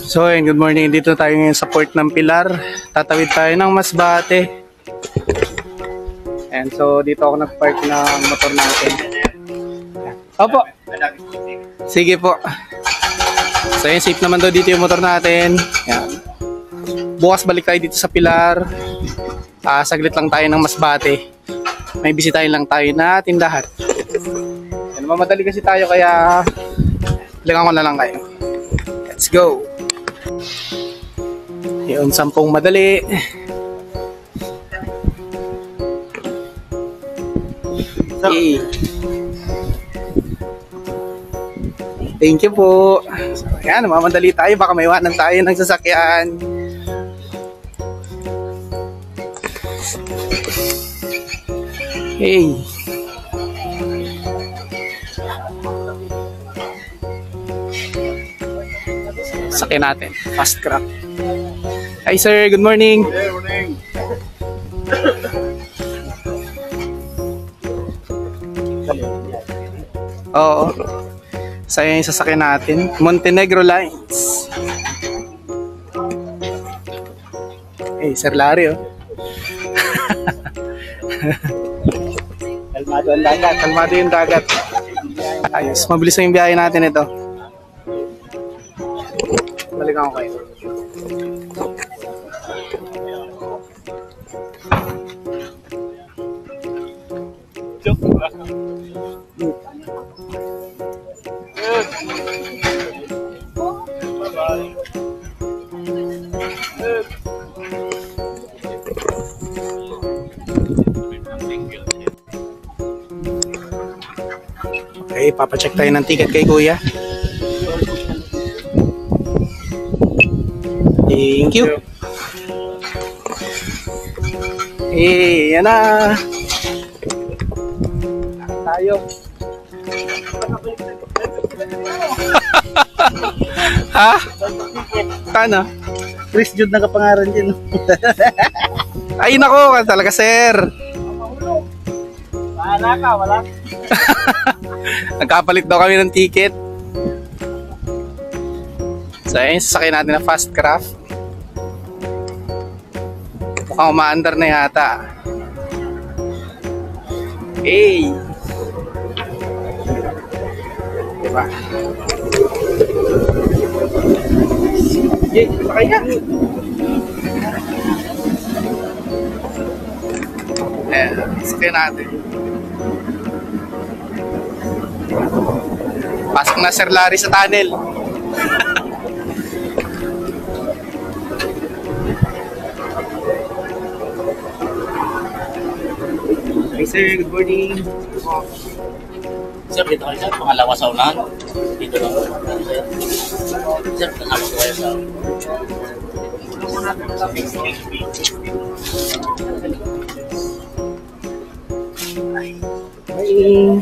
So ayun, good morning. Dito tayo ngayon sa port ng Pilar. Tatawid tayo ng Masbate. And so dito ako nagpark ng motor natin. Opo. Sige po. So ayun, safe naman daw dito yung motor natin. Yan. Bukas balik tayo dito sa Pilar. Saglit lang tayo ng Masbate. May bisitahin lang tayo na tindahan. Yan, mamadali kasi tayo kaya bilangan ko na lang kayo. Let's go. Yun, 10 madali. Okay. Thank you po. So, ayan, mamadali tayo. Baka may iwanan tayo ng sasakyan. Hey. Sakyan natin. Fast crack. Hi sir, good morning. Good morning. Oo. Sa'yo yung sasakyan natin. Montenegro Lines. Hey, Sir Larry, oh. Kalmado ang dagat. Kalmado yung dagat. Ayos, mabilis na yung biyahe natin ito. Balikan ko kayo. Okay, papacheck tayo ng ticket kay Kuya. Thank you. Eh, yan na. Tayo. Ha? Kano? Chris Jude na kapangaran din. Ay nako, talaga sir. Wala ka, wala. Nagkapalit daw kami ng ticket. So ayun, sasakyan natin na fast craft. Mukhang umaandar na yata. Hey! Diba? Sige, kaya. Ayan, sasakyan natin. Pasok na Sir Larry sa tunnel. Hi sir, good morning. Sir, dito kayo sir, pangalawa sa unahan. Dito lang. Sir, kasama ko kayo sa... Hi.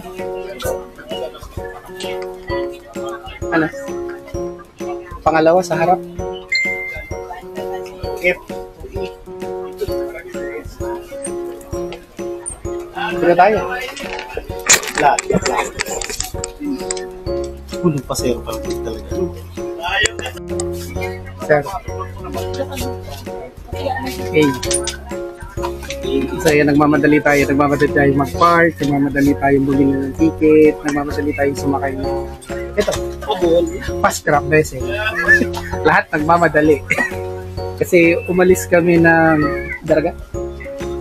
Ano? Pangalawa sa harap. F. Sino tayo? Lahat. Punong pasero pa lang talaga. Sir. Hey. So yan, nagmamadali tayo mag-park, nagmamadali tayo bumili ng ticket, nagmamadali tayo sumakay ng ito, fast craft bese. Lahat nagmamadali. Kasi umalis kami ng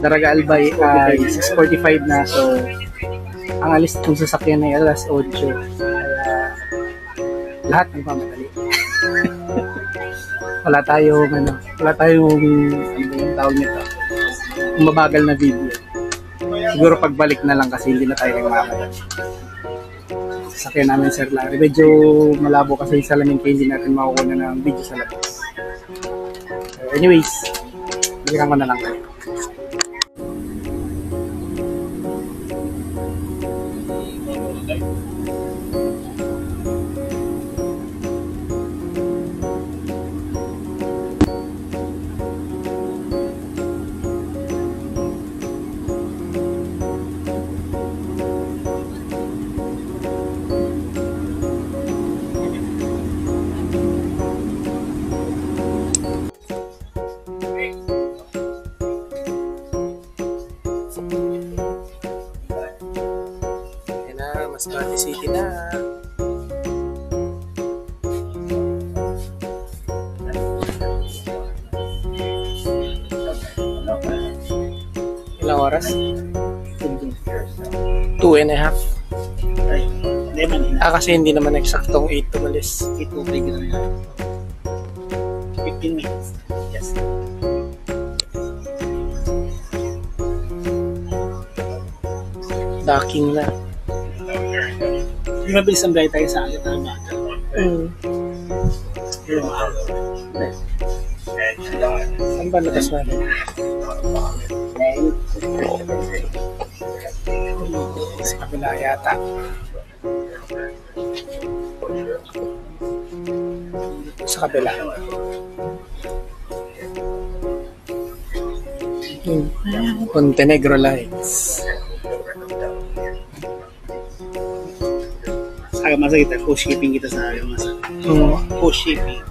Daraga Albay ay 6:45 na, so ang alis ng sasakyan ay alas 8. Kaya lahat nagmamadali. wala tayong yung tawag nito, mabagal na video. Siguro pagbalik na lang kasi hindi na tayo nagmamadali. Sasakyan namin Sir Larry. Medyo malabo kasi sa salamin kaya hindi natin makukuha ng video sa labas. So anyways, balikan ko na lang kayo. oras? 2.5. Ay, hindi man ina. Kasi hindi naman eksaktong 8 tumalis. Itubig na yan. 15 minutes. Yes. Docking na. Hindi mabilis ang biyahe tayo sa agad na umaga. Saan ba labas natin? Sa kabila yata. Sa kabila. Montenegro Lines. Saka masa kita, post shipping kita sa agad masa. Post shipping.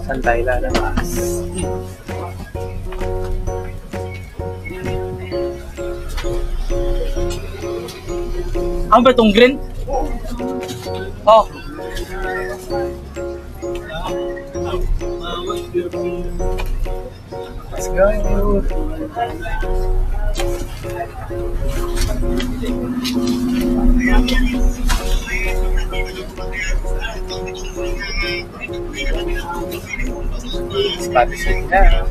Saan tayo lalabas? Ano ba itong green? Oh. Let's go! Spatisin na.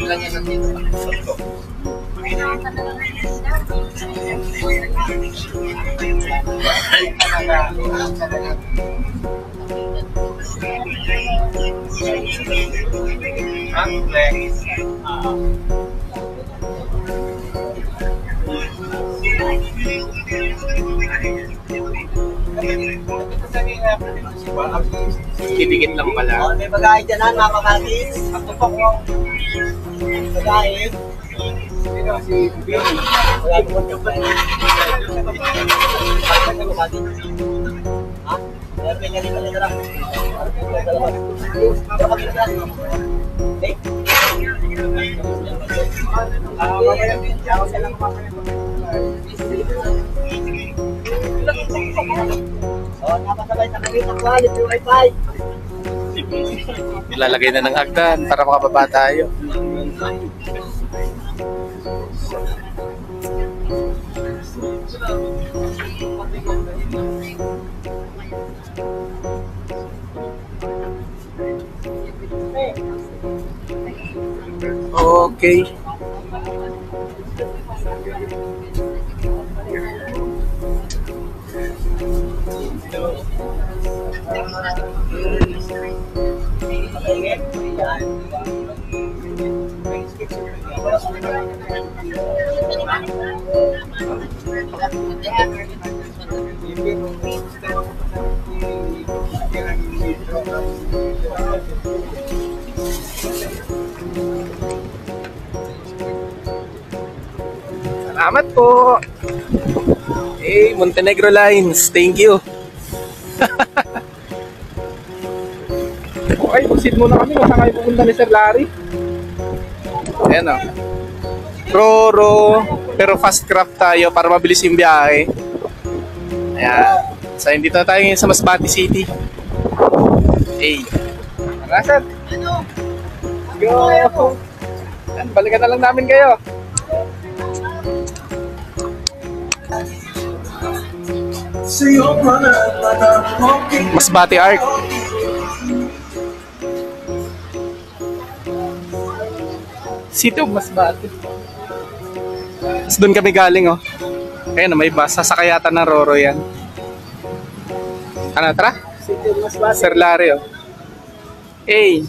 Ilan yan nandito? Kidikit lang pala. May bagay dyan na, mga kakakis. Ang tupak ko. Bagay. Wala ko yung pa. Ha? Meron ka rin pala lang. Oh, napasabay sa kami ng quality wifi. Nilalagay na ng hagdan para makababa tayo. Okay. Salamat po. Hey, Montenegro Lines. Thank you. Okay, proceed muna kami kung saan kayo pupunta ni Sir Larry. Ayan o. Roro, pero fast craft tayo para mabilis yung biyahe. Ayan. So, dito na tayo ngayon sa Masbate City. Hey. Arasan. Go. Ayan, balikan na lang namin kayo. Masbate Arc. Sito Masbate. Tapos doon kami galing oh. Ayan, may bus. Sasakayatan ng Roro yan. Ano, tara? Sir Larry, oh. Hey,